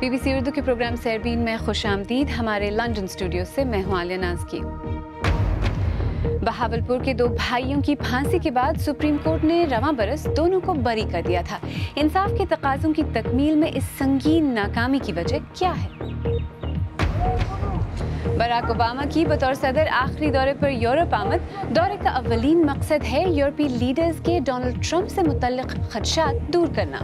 Be B سی اردو کے programme سیربین میں خوش آمدید. ہمارے لندن اسٹوڈیو سے میں ہوں عالیہ نازکی. بہاولپور کے دو بھائیوں کی پھانسی کے بعد سپریم کورٹ نے رواں برس دونوں کو بری کر دیا تھا. انصاف کے تقاضوں کی تکمیل میں اس سنگین ناکامی کی وجہ کیا ہے؟ براک اوباما کی بطور صدر آخری دورے پر یورپ آمد. دورے کا اولین مقصد ہے یورپی لیڈرز کے ڈونلڈ ٹرمپ سے متعلق خدشات دور کرنا.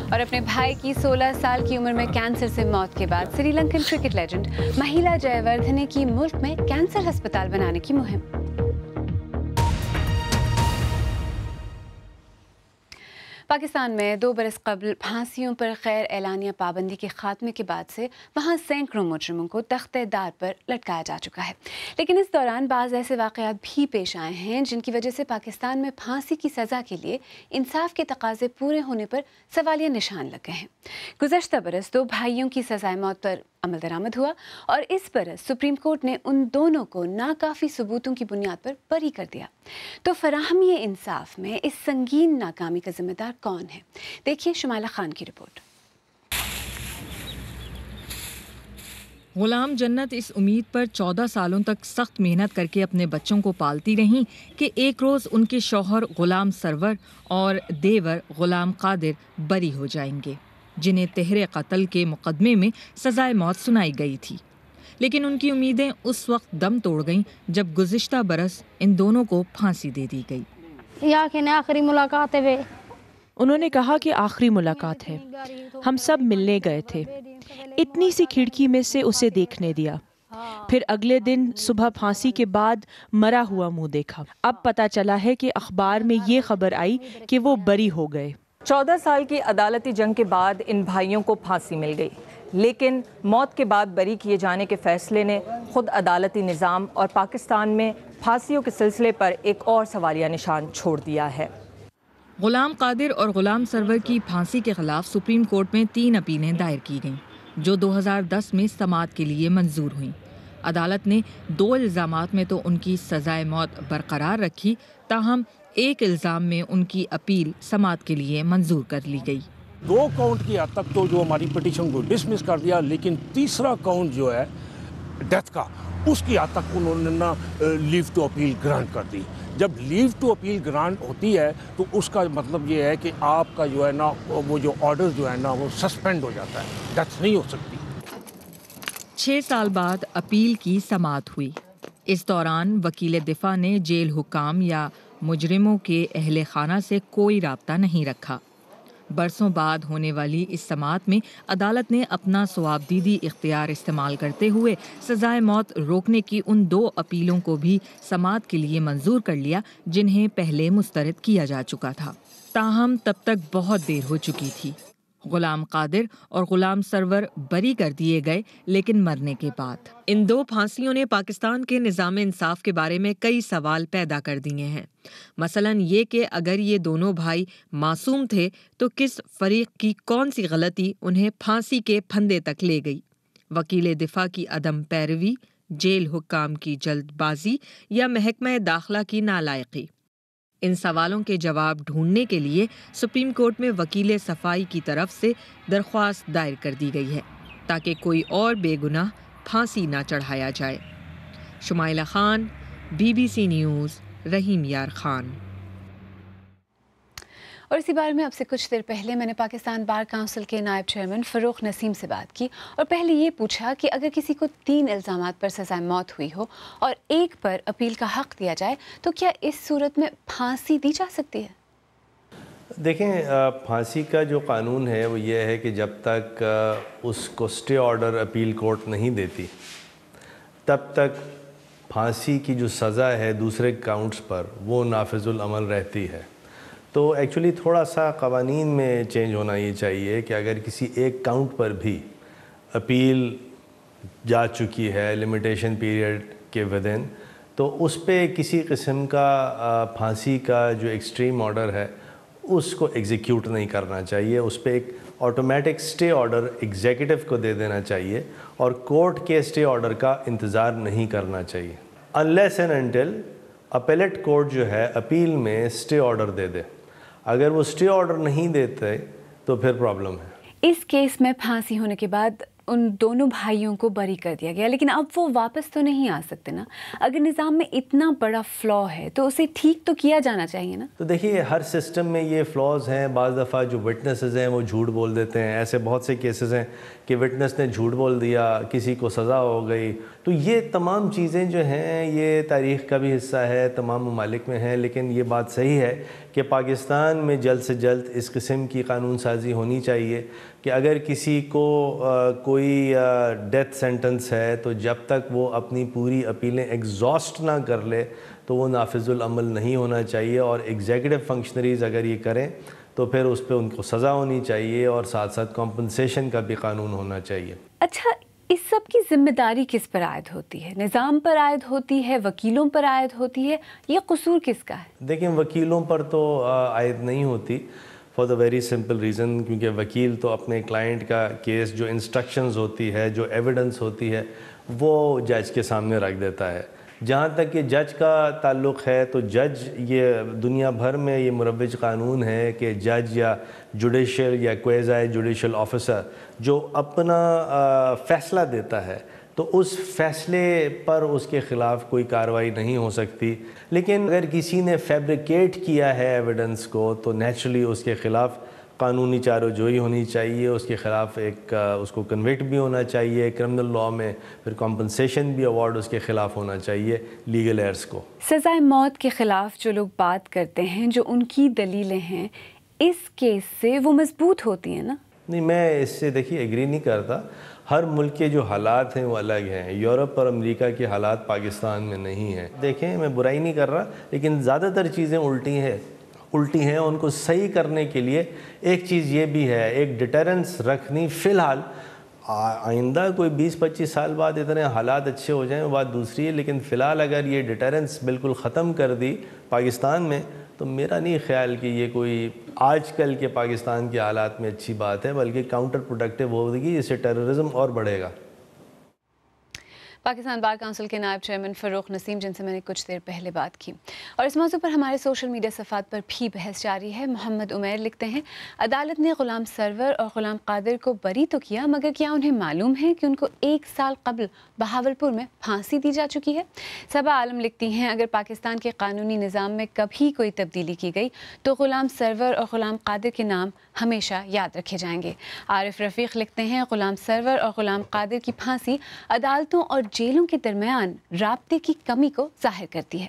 اور اپنے بھائی کی 16 سال کی عمر میں کینسر سے موت کے بعد سری لنکن کرکٹ لیجنڈ مہیلا جے وردھنے کی ملک میں کینسر ہسپتال بنانے کی مہم. پاکستان میں 2 برس قبل پھانسیوں پر غیر اعلانیہ پابندی کے خاتمے کے بعد سے وہاں سینکڑوں مجرموں کو تختِ دار پر لٹکایا جا چکا ہے. لیکن اس دوران بعض ایسے واقعات بھی پیش آئے ہیں جن کی وجہ سے پاکستان میں پھانسی کی سزا کے لیے انصاف کے تقاضے پورے ہونے پر سوالیہ نشان لگ گئے ہیں. گزشتہ برس 2 بھائیوں کی سزائے موت پر عمل درآمد ہوا اور اس برس سپریم کورٹ نے ان دونوں کو ناکافی ثبوتوں کی بنیاد پر بری کر دیا. تو فراہمی انصاف میں اس سنگین ناکامی کا ذمہ دار کون ہے؟ دیکھیے شمائلہ خان کی رپورٹ. غلام جنت اس امید پر 14 سالوں تک سخت محنت کر کے اپنے بچوں کو پالتی رہیں کہ ایک روز ان کے شوہر غلام سرور اور دیور غلام قادر بری ہو جائیں گے، جنہیں تہر قتل کے مقدمے میں سزائے موت سنائی گئی تھی. لیکن ان کی امیدیں اس وقت دم توڑ گئیں جب گزشتہ برس ان دونوں کو پھانسی دے دی گئی. آخری ملاقات ہے. انہوں نے کہا کہ آخری ملاقات ہے. ہم سب ملنے گئے تھے. اتنی سی کھڑکی میں سے اسے دیکھنے دیا. پھر اگلے دن صبح پھانسی کے بعد مرا ہوا منہ دیکھا. اب پتہ چلا ہے کہ اخبار میں یہ خبر آئی کہ وہ بری ہو گئے. 14 سال کی عدالتی جنگ کے بعد ان بھائیوں کو پھانسی مل گئی، لیکن موت کے بعد بری کیے جانے کے فیصلے نے خود عدالتی نظام اور پاکستان میں پھانسیوں کے سلسلے پر ایک اور سوالیہ نشان چھوڑ دیا ہے. غلام قادر اور غلام سرور کی پھانسی کے خلاف سپریم کورٹ میں 3 اپیلیں دائر کی گئیں جو 2010 میں سماعت کے لیے منظور ہوئیں. عدالت نے 2 الزامات میں تو ان کی سزائے موت برقرار رکھی، تاہم ایک الزام میں ان کی اپیل سماعت کے لیے منظور کر لی گئی. 2 کاؤنٹ کی حد تک تو جو ہماری پٹیشن کو ڈسمس کر دیا، لیکن تیسرا کاؤنٹ جو ہے ڈیتھ کا، اس کی حد تک انہوں نے نا لیو ٹو اپیل گرانٹ کر دی. جب لیو ٹو اپیل گرانٹ ہوتی ہے تو اس کا مطلب یہ ہے کہ آپ کا جو ہے نا وہ جو آرڈر جو ہے نا وہ سسپینڈ ہو جاتا ہے، ڈیتھ نہیں ہو سکتی. 6 سال بعد اپیل کی سماعت ہوئی. اس دوران وکیل دفاع نے جیل حکام یا مجرموں کے اہل خانہ سے کوئی رابطہ نہیں رکھا. برسوں بعد ہونے والی اس سماعت میں عدالت نے اپنا صوابدیدی اختیار استعمال کرتے ہوئے سزائے موت روکنے کی ان 2 اپیلوں کو بھی سماعت کے لیے منظور کر لیا جنہیں پہلے مسترد کیا جا چکا تھا. تاہم تب تک بہت دیر ہو چکی تھی. غلام قادر اور غلام سرور بری کر دیے گئے، لیکن مرنے کے بعد. ان 2 پھانسیوں نے پاکستان کے نظام انصاف کے بارے میں کئی سوال پیدا کر دیے ہیں. مثلاً یہ کہ اگر یہ دونوں بھائی معصوم تھے تو کس فریق کی کون سی غلطی انہیں پھانسی کے پھندے تک لے گئی؟ وکیل دفاع کی عدم پیروی، جیل حکام کی جلد بازی یا محکمہ داخلہ کی نالائقی؟ ان سوالوں کے جواب ڈھونڈنے کے لیے سپریم کورٹ میں وکیل صفائی کی طرف سے درخواست دائر کر دی گئی ہے تاکہ کوئی اور بے گناہ پھانسی نہ چڑھایا جائے. Shumaila Khan, B B C news, Rahim Yar Khan. اور اسی بارے میں اب سے کچھ دیر پہلے میں نے پاکستان بار کونسل کے نائب چیئرمین فروخ نسیم سے بات کی اور پہلے یہ پوچھا کہ اگر کسی کو 3 الزامات پر سزائے موت ہوئی ہو اور ایک پر اپیل کا حق دیا جائے تو کیا اس صورت میں پھانسی دی جا سکتی ہے؟ دیکھیں، پھانسی کا جو قانون ہے وہ یہ ہے کہ جب تک اس کو اسٹے آرڈر اپیل کورٹ نہیں دیتی تب تک پھانسی کی جو سزا ہے دوسرے کاؤنٹس پر وہ نافذ العمل رہتی ہے. تو ایکچولی تھوڑا سا قوانین میں چینج ہونا یہ چاہیے کہ اگر کسی ایک کاؤنٹ پر بھی اپیل جا چکی ہے لمیٹیشن پیریڈ کے ودن، تو اس پہ کسی قسم کا پھانسی کا جو ایکسٹریم آرڈر ہے اس کو ایگزیکیوٹ نہیں کرنا چاہیے. اس پہ ایک آٹومیٹک سٹے آرڈر ایگزیکٹو کو دے دینا چاہیے اور کورٹ کے سٹے آرڈر کا انتظار نہیں کرنا چاہیے unless and until appellate court جو ہے اپیل میں سٹے آرڈر دے دے. اگر وہ سٹے آرڈر نہیں دیتے تو پھر پرابلم ہے. اس کیس میں پھانسی ہونے کے بعد ان دونوں بھائیوں کو بری کر دیا گیا، لیکن اب وہ واپس تو نہیں آ سکتے نا. اگر نظام میں اتنا بڑا فلا ہے تو اسے ٹھیک تو کیا جانا چاہیے نا. تو دیکھیے ہر سسٹم میں یہ فلاز ہیں. بعض دفعہ جو وٹنسز ہیں وہ جھوٹ بول دیتے ہیں. ایسے بہت سے کیسز ہیں کہ وٹنس نے جھوٹ بول دیا، کسی کو سزا ہو گئی. تو یہ تمام چیزیں جو ہیں یہ تاریخ کا بھی حصہ ہے، تمام ممالک میں ہیں. لیکن یہ بات صحیح ہے کہ پاکستان میں جلد سے جلد اس قسم کی قانون سازی ہونی چاہیے کہ اگر کسی کو کوئی ڈیتھ سینٹنس ہے تو جب تک وہ اپنی پوری اپیلیں ایگزاسٹ نہ کر لے تو وہ نافذ العمل نہیں ہونا چاہیے. اور ایگزیکٹو فنکشنریز اگر یہ کریں تو پھر اس پہ ان کو سزا ہونی چاہیے اور ساتھ ساتھ کمپنسیشن کا بھی قانون ہونا چاہیے. اچھا، اس سب کی ذمہ داری کس پر عائد ہوتی ہے؟ نظام پر عائد ہوتی ہے، وکیلوں پر عائد ہوتی ہے، یہ قصور کس کا ہے؟ دیکھیں وکیلوں پر تو عائد نہیں ہوتی، for the very simple reason کیونکہ وکیل تو اپنے کلائنٹ کا کیس جو انسٹرکشنز ہوتی ہے، جو ایویڈنس ہوتی ہے، وہ جج کے سامنے رکھ دیتا ہے. جہاں تک کہ جج کا تعلق ہے تو جج یہ دنیا بھر میں یہ مروج قانون ہے کہ جج یا جوڈیشل یا کویزائی جوڈیشل آفیسر جو اپنا فیصلہ دیتا ہے تو اس فیصلے پر اس کے خلاف کوئی کارروائی نہیں ہو سکتی. لیکن اگر کسی نے فیبریکیٹ کیا ہے ایویڈنس کو تو نیچرلی اس کے خلاف قانونی چارہ جوئی ہونی چاہیے، اس کے خلاف اس کو کنوکٹ بھی ہونا چاہیے کرمنل لاء میں، پھر کمپنسیشن بھی ایوارڈ اس کے خلاف ہونا چاہیے لیگل ایئرس کو. سزائے موت کے خلاف جو لوگ بات کرتے ہیں، جو ان کی دلیلیں ہیں، اس کیس سے وہ مضبوط ہوتی ہیں نا؟ نہیں، میں اس سے دیکھیے ایگری نہیں کرتا. ہر ملک کے جو حالات ہیں وہ الگ ہیں. یورپ اور امریکہ کے حالات پاکستان میں نہیں ہیں. دیکھیں میں برائی نہیں کر رہا لیکن زیادہ تر چیزیں الٹی ہیں. ان کو صحیح کرنے کے لیے ایک چیز یہ بھی ہے، ایک ڈیٹرنس رکھنی. فی الحال آئندہ کوئی 20-25 سال بعد اتنے حالات اچھے ہو جائیں وہ بات دوسری ہے، لیکن فی الحال اگر یہ ڈیٹرنس بالکل ختم کر دی پاکستان میں تو میرا نہیں خیال کہ یہ کوئی آج کل کے پاکستان کے حالات میں اچھی بات ہے، بلکہ کاؤنٹر پروڈکٹیو ہوگی، اس سے ٹیررزم اور بڑھے گا. پاکستان بار کونسل کے نائب چیئرمین فروخ نسیم، جن سے میں نے کچھ دیر پہلے بات کی، اور اس موضوع پر ہمارے سوشل میڈیا صفحات پر بھی بحث جاری ہے. محمد عمیر لکھتے ہیں، عدالت نے غلام سرور اور غلام قادر کو بری تو کیا، مگر کیا انہیں معلوم ہے کہ ان کو 1 سال قبل بہاولپور میں پھانسی دی جا چکی ہے؟ صبا عالم لکھتی ہیں، اگر پاکستان کے قانونی نظام میں کبھی کوئی تبدیلی کی گئی تو غلام سرور اور غلام قادر کے نام ہمیشہ یاد رکھے جائیں گے. عارف رفیق لکھتے ہیں، غلام سرور اور غلام قادر کی پھانسی عدالتوں اور جیلوں کے درمیان رابطے کی کمی کو ظاہر کرتی ہے.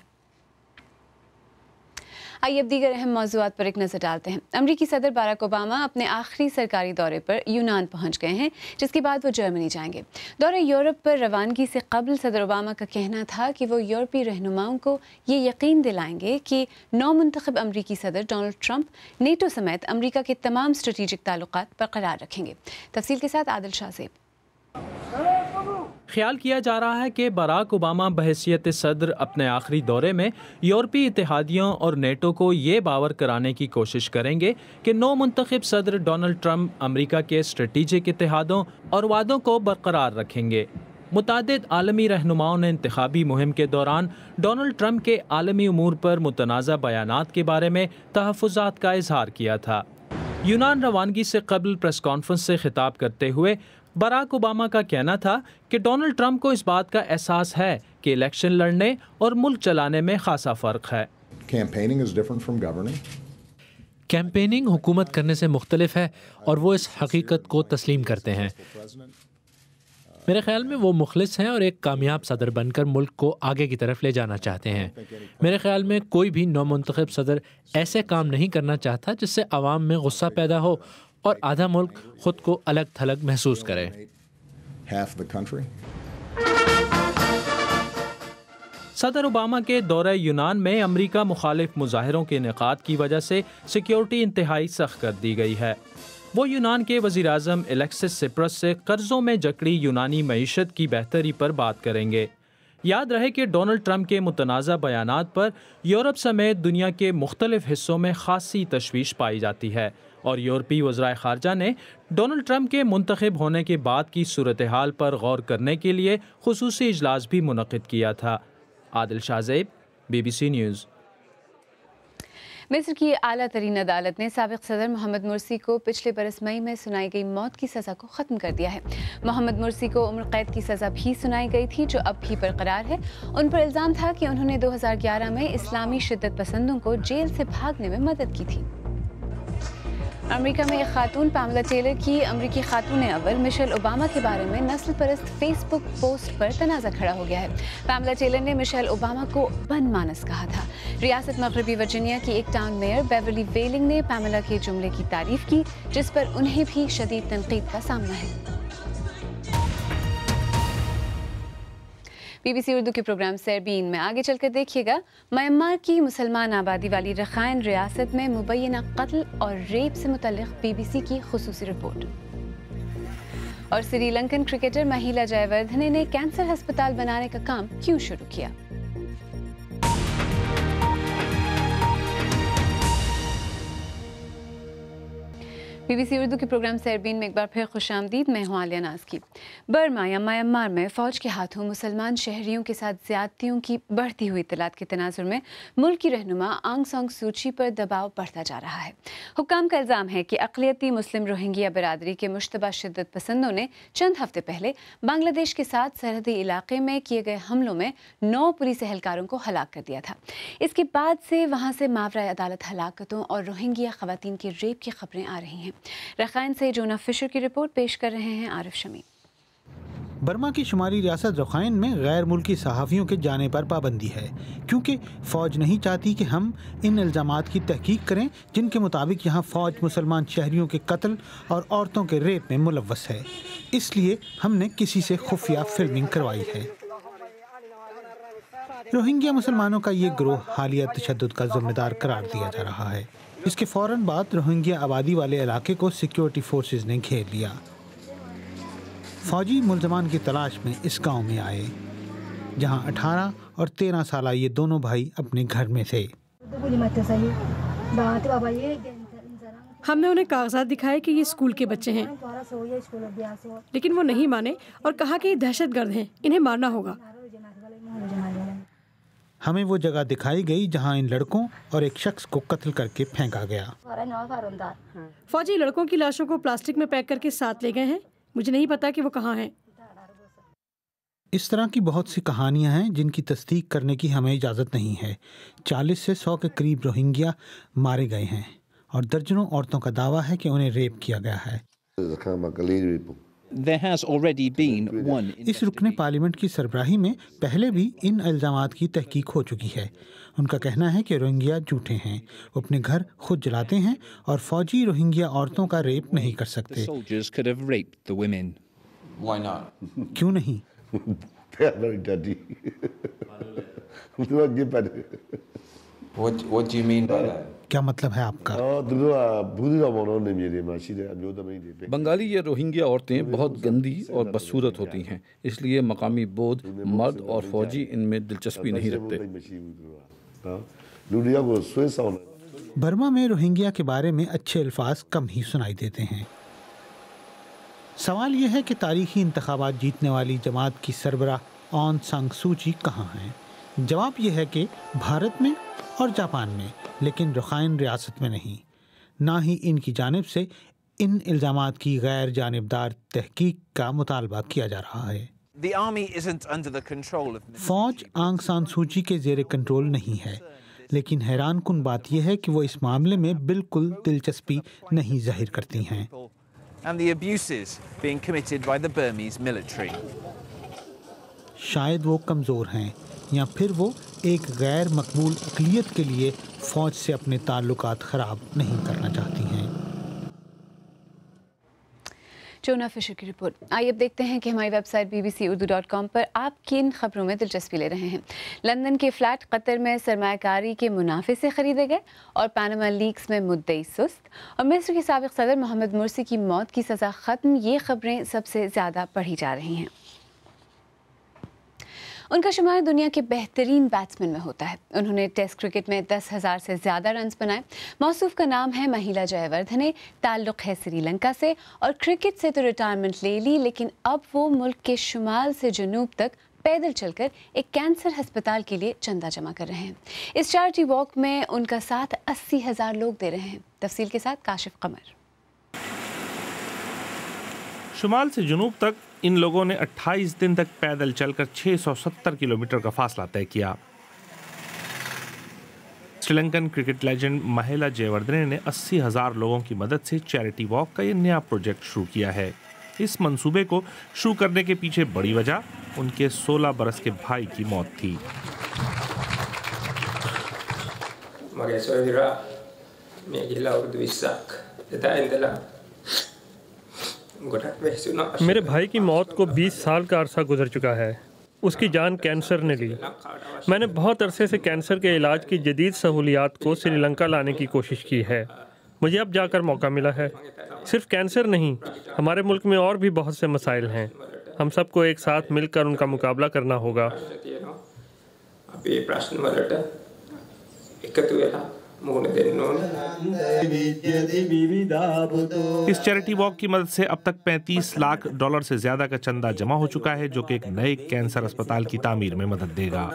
آئیے اب دیگر اہم موضوعات پر ایک نظر ڈالتے ہیں. امریکی صدر باراک اوباما اپنے آخری سرکاری دورے پر یونان پہنچ گئے ہیں، جس کے بعد وہ جرمنی جائیں گے. دورہ یورپ پر روانگی سے قبل صدر اوباما کا کہنا تھا کہ وہ یورپی رہنماؤں کو یہ یقین دلائیں گے کہ نو منتخب امریکی صدر ڈونلڈ ٹرمپ نیٹو سمیت امریکہ کے تمام اسٹریٹجک تعلقات برقرار رکھیں گے. تفصیل کے ساتھ عادل شاہ زیب. خیال کیا جا رہا ہے کہ باراک اوباما بحیثیت صدر اپنے آخری دورے میں یورپی اتحادیوں اور نیٹو کو یہ باور کرانے کی کوشش کریں گے کہ نو منتخب صدر ڈونلڈ ٹرمپ امریکہ کے اسٹریٹجک اتحادوں اور وعدوں کو برقرار رکھیں گے. متعدد عالمی رہنماؤں نے انتخابی مہم کے دوران ڈونلڈ ٹرمپ کے عالمی امور پر متنازع بیانات کے بارے میں تحفظات کا اظہار کیا تھا. یونان روانگی سے قبل پریس کانفرنس سے خطاب کرتے ہوئے باراک اوباما کا کہنا تھا کہ ڈونلڈ ٹرمپ کو اس بات کا احساس ہے کہ الیکشن لڑنے اور ملک چلانے میں خاصا فرق ہے. کیمپیننگ حکومت کرنے سے مختلف ہے اور وہ اس حقیقت کو تسلیم کرتے ہیں. میرے خیال میں وہ مخلص ہیں اور ایک کامیاب صدر بن کر ملک کو آگے کی طرف لے جانا چاہتے ہیں. میرے خیال میں کوئی بھی نو منتخب صدر ایسے کام نہیں کرنا چاہتا جس سے عوام میں غصہ پیدا ہو اور آدھا ملک خود کو الگ تھلگ محسوس کرے. صدر اوباما کے دورہ یونان میں امریکہ مخالف مظاہروں کے انعقاد کی وجہ سے سیکیورٹی انتہائی سخت کر دی گئی ہے. وہ یونان کے وزیر اعظم الیکسس سپرس سے قرضوں میں جکڑی یونانی معیشت کی بہتری پر بات کریں گے. یاد رہے کہ ڈونلڈ ٹرمپ کے متنازع بیانات پر یورپ سمیت دنیا کے مختلف حصوں میں خاصی تشویش پائی جاتی ہے اور یورپی وزرائے خارجہ نے ڈونلڈ ٹرمپ کے منتخب ہونے کے بعد کی صورتحال پر غور کرنے کے لیے خصوصی اجلاس بھی منعقد کیا تھا. عادل شاہ زیب، BBC نیوز. مصر کی اعلیٰ ترین عدالت نے سابق صدر محمد مرسی کو پچھلے برس مئی میں سنائی گئی موت کی سزا کو ختم کر دیا ہے۔ محمد مرسی کو عمر قید کی سزا بھی سنائی گئی تھی جو اب بھی برقرار ہے۔ ان پر الزام تھا کہ انہوں نے 2011 میں اسلامی شدت پسندوں کو جیل سے بھاگنے میں مدد کی تھی۔ امریکہ میں ایک خاتون پاملا ٹیلر کی امریکی خاتون اول مشیل اوباما کے بارے میں نسل پرست فیس بک پوسٹ پر تنازع کھڑا ہو گیا ہے۔ پاملا ٹیلر نے مشیل اوباما کو بن مانس کہا تھا۔ ریاست مغربی ورجینیا کی ایک ٹاؤن میئر بیورلی ویلنگ نے پاملا کے جملے کی تعریف کی جس پر انہیں بھی شدید تنقید کا سامنا ہے۔ بی بی سی اردو کے پروگرام سیربین میں آگے چل کر دیکھیے گا، میانمار کی مسلمان آبادی والی رخائن ریاست میں مبینہ قتل اور ریپ سے متعلق بی بی سی کی خصوصی رپورٹ۔ اور سری لنکن کرکٹر مہیلا جے وردھنے نے کینسر ہسپتال بنانے کا کام کیوں شروع کیا؟ بی بی سی اردو کے پروگرام سیربین میں ایک بار پھر خوش آمدید۔ میں ہوں عالیہ ناز کی۔ برما یا میانمار میں فوج کے ہاتھوں مسلمان شہریوں کے ساتھ زیادتیوں کی بڑھتی ہوئی اطلاعات کے تناظر میں ملک کی رہنما آنگ سان سو چی پر دباؤ بڑھتا جا رہا ہے۔ حکام کا الزام ہے کہ اقلیتی مسلم روہنگیا برادری کے مشتبہ شدت پسندوں نے چند ہفتے پہلے بنگلہ دیش کے ساتھ سرحدی علاقے میں کیے گئے حملوں میں 9 پولیس اہلکاروں کو ہلاک کر دیا تھا۔ اس کے بعد سے وہاں سے ماورائے عدالت ہلاکتوں اور روہنگیا خواتین کے ریپ کی خبریں آ رہی ہیں۔ رخائن سے جونا فشر کی رپورٹ پیش کر رہے ہیں عارف شمی۔ برما کی شمالی ریاست رخائن میں غیر ملکی صحافیوں کے جانے پر پابندی ہے کیونکہ فوج نہیں چاہتی کہ ہم ان الزامات کی تحقیق کریں جن کے مطابق یہاں فوج مسلمان شہریوں کے قتل اور عورتوں کے ریپ میں ملوث ہے۔ اس لیے ہم نے کسی سے خفیہ فلمنگ کروائی ہے۔ روہنگیا مسلمانوں کا یہ گروہ حالیہ تشدد کا ذمہ دار قرار دیا جا رہا ہے۔ اس کے فوراً بعد روہنگیا آبادی والے علاقے کو سیکیورٹی فورسز نے گھیر لیا۔ فوجی ملزمان کی تلاش میں اس گاؤں میں آئے جہاں 18 اور 13 سالہ یہ دونوں بھائی اپنے گھر میں تھے۔ ہم نے انہیں کاغذات دکھائے کہ یہ اسکول کے بچے ہیں لیکن وہ نہیں مانے اور کہا کہ یہ دہشت گرد ہیں، انہیں مارنا ہوگا۔ ہمیں وہ جگہ دکھائی گئی جہاں ان لڑکوں اور ایک شخص کو قتل کر کے پھینکا گیا۔ فوجی لڑکوں کی لاشوں کو پلاسٹک میں پیک کر کے ساتھ لے گئے ہیں، مجھے نہیں پتا کہ وہ کہاں ہیں۔ اس طرح کی بہت سی کہانیاں ہیں جن کی تصدیق کرنے کی ہمیں اجازت نہیں ہے۔ 40 سے 100 کے قریب روہنگیا مارے گئے ہیں اور درجنوں عورتوں کا دعویٰ ہے کہ انہیں ریپ کیا گیا ہے۔ اس رکن پارلیمنٹ کی سربراہی میں پہلے بھی ان الزامات کی تحقیق ہو چکی ہے۔ ان کا کہنا ہے کہ روہنگیا جھوٹے ہیں، وہ اپنے گھر خود جلاتے ہیں اور فوجی روہنگیا عورتوں کا ریپ نہیں کر سکتے۔ کیوں نہیں؟ کیا مطلب ہے آپ کا؟ بنگالی یا روہنگیا عورتیں بہت گندی اور بدصورت ہوتی ہیں، اس لیے مقامی بودھ مرد اور فوجی ان میں دلچسپی نہیں رکھتے۔ برما میں روہنگیا کے بارے میں اچھے الفاظ کم ہی سنائی دیتے ہیں۔ سوال یہ ہے کہ تاریخی انتخابات جیتنے والی جماعت کی سربراہ آنگ سان سو چی کہاں ہیں؟ جواب یہ ہے کہ بھارت میں اور جاپان میں، لیکن رخائن ریاست میں نہیں۔ نہ ہی ان کی جانب سے ان الزامات کی غیر جانبدار تحقیق کا مطالبہ کیا جا رہا ہے۔ فوج آنگ سان سو چی کے زیر کنٹرول نہیں ہے، لیکن حیران کن بات یہ ہے کہ وہ اس معاملے میں بالکل دلچسپی نہیں ظاہر کرتی ہیں۔ شاید وہ کمزور ہیں یا پھر وہ ایک غیر مقبول اقلیت کے لیے فوج سے اپنے تعلقات خراب نہیں کرنا چاہتی ہیں۔ جونا فشر کی رپورٹ۔ آئیے اب دیکھتے ہیں کہ ہماری ویب سائٹ bbc.urdu.com پر آپ کن خبروں میں دلچسپی لے رہے ہیں۔ لندن کے فلیٹ قطر میں سرمایہ کاری کے منافع سے خریدے گئے اور پاناما لیکس میں مدعی سست، اور مصر کے سابق صدر محمد مرسی کی موت کی سزا ختم، یہ خبریں سب سے زیادہ پڑھی جا رہی ہیں۔ ان کا شمار دنیا کے بہترین بیٹسمین میں ہوتا ہے۔ انہوں نے ٹیسٹ کرکٹ میں 10,000 سے زیادہ رنز بنائے۔ موصوف کا نام ہے مہیلا جے وردھنے، تعلق ہے سری لنکا سے اور کرکٹ سے تو ریٹائرمنٹ لے لی، لیکن اب وہ ملک کے شمال سے جنوب تک پیدل چل کر ایک کینسر ہسپتال کے لیے چندہ جمع کر رہے ہیں۔ اس چیریٹی واک میں ان کا ساتھ 80,000 لوگ دے رہے ہیں۔ تفصیل کے ساتھ کاشف قمر۔ شمال سے جنوب تک ان لوگوں نے 28 دن تک پیدل چل کر 670 کلومیٹر کا فاصلہ طے کیا۔ سری لنکن کرکٹ لیجنڈ مہیلا جے وردھنے نے 80,000 لوگوں کی مدد سے چیریٹی واک کا یہ نیا پروجیکٹ شروع کیا ہے۔ اس منصوبے کو شروع کرنے کے پیچھے بڑی وجہ ان کے 16 برس کے بھائی کی موت تھی۔ میرے بھائی کی موت کو 20 سال کا عرصہ گزر چکا ہے۔ اس کی جان کینسر نے لی۔ میں نے بہت عرصے سے کینسر کے علاج کی جدید سہولیات کو سری لنکا لانے کی کوشش کی ہے۔ مجھے اب جا کر موقع ملا ہے۔ صرف کینسر نہیں، ہمارے ملک میں اور بھی بہت سے مسائل ہیں۔ ہم سب کو ایک ساتھ مل کر ان کا مقابلہ کرنا ہوگا۔ اس چیریٹی واک کی مدد سے اب تک $35 لاکھ سے زیادہ کا چندہ جمع ہو چکا ہے، جو کہ ایک نئے کینسر اسپتال کی تعمیر میں مدد دے گا۔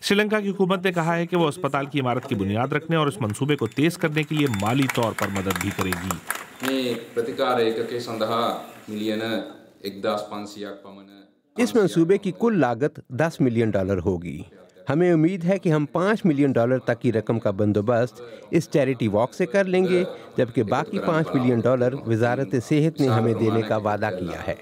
سری لنکا کی حکومت نے کہا ہے کہ وہ اسپتال کی عمارت کی بنیاد رکھنے اور اس منصوبے کو تیز کرنے کے لیے مالی طور پر مدد بھی کرے گی۔ اس منصوبے کی کل لاگت $10 ملین ہوگی۔ ہمیں امید ہے کہ ہم $5 ملین تک کی رقم کا بندوبست اس چیریٹی واک سے کر لیں گے، جبکہ باقی $5 ملین وزارت صحت نے ہمیں دینے کا وعدہ کیا ہے۔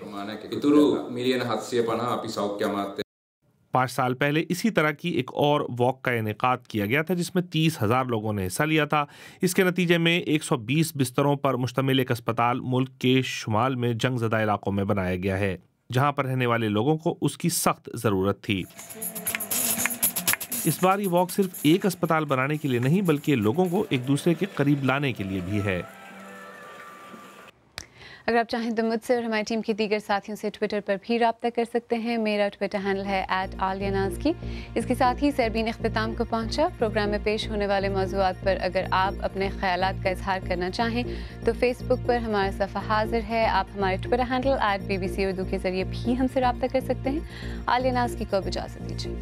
5 سال پہلے اسی طرح کی ایک اور واک کا انعقاد کیا گیا تھا، جس میں 30,000 لوگوں نے حصہ لیا تھا۔ اس کے نتیجے میں 120 بستروں پر مشتمل ایک اسپتال ملک کے شمال میں جنگ زدہ علاقوں میں بنایا گیا ہے، جہاں پر رہنے والے لوگوں کو اس کی سخت ضرورت تھی۔ اس بار یہ واک صرف ایک اسپتال بنانے کے لیے نہیں، بلکہ لوگوں کو ایک دوسرے کے قریب لانے کے لیے بھی ہے۔ اگر آپ چاہیں تو مجھ سے اور ہماری ٹیم کے دیگر ساتھیوں سے ٹویٹر پر بھی رابطہ کر سکتے ہیں۔ میرا ٹویٹر ہینڈل ہے @عالیہ۔ اس کے ساتھ ہی سربین اختتام کو پہنچا۔ پروگرام میں پیش ہونے والے موضوعات پر اگر آپ اپنے خیالات کا اظہار کرنا چاہیں تو فیس بک پر ہمارا صفحہ حاضر ہے۔ آپ ہمارے ٹویٹر ہینڈل @BBC اردو کے ذریعے بھی ہم سے رابطہ کر سکتے ہیں۔ عالیہ ناز کی کو اجازت دیجیے۔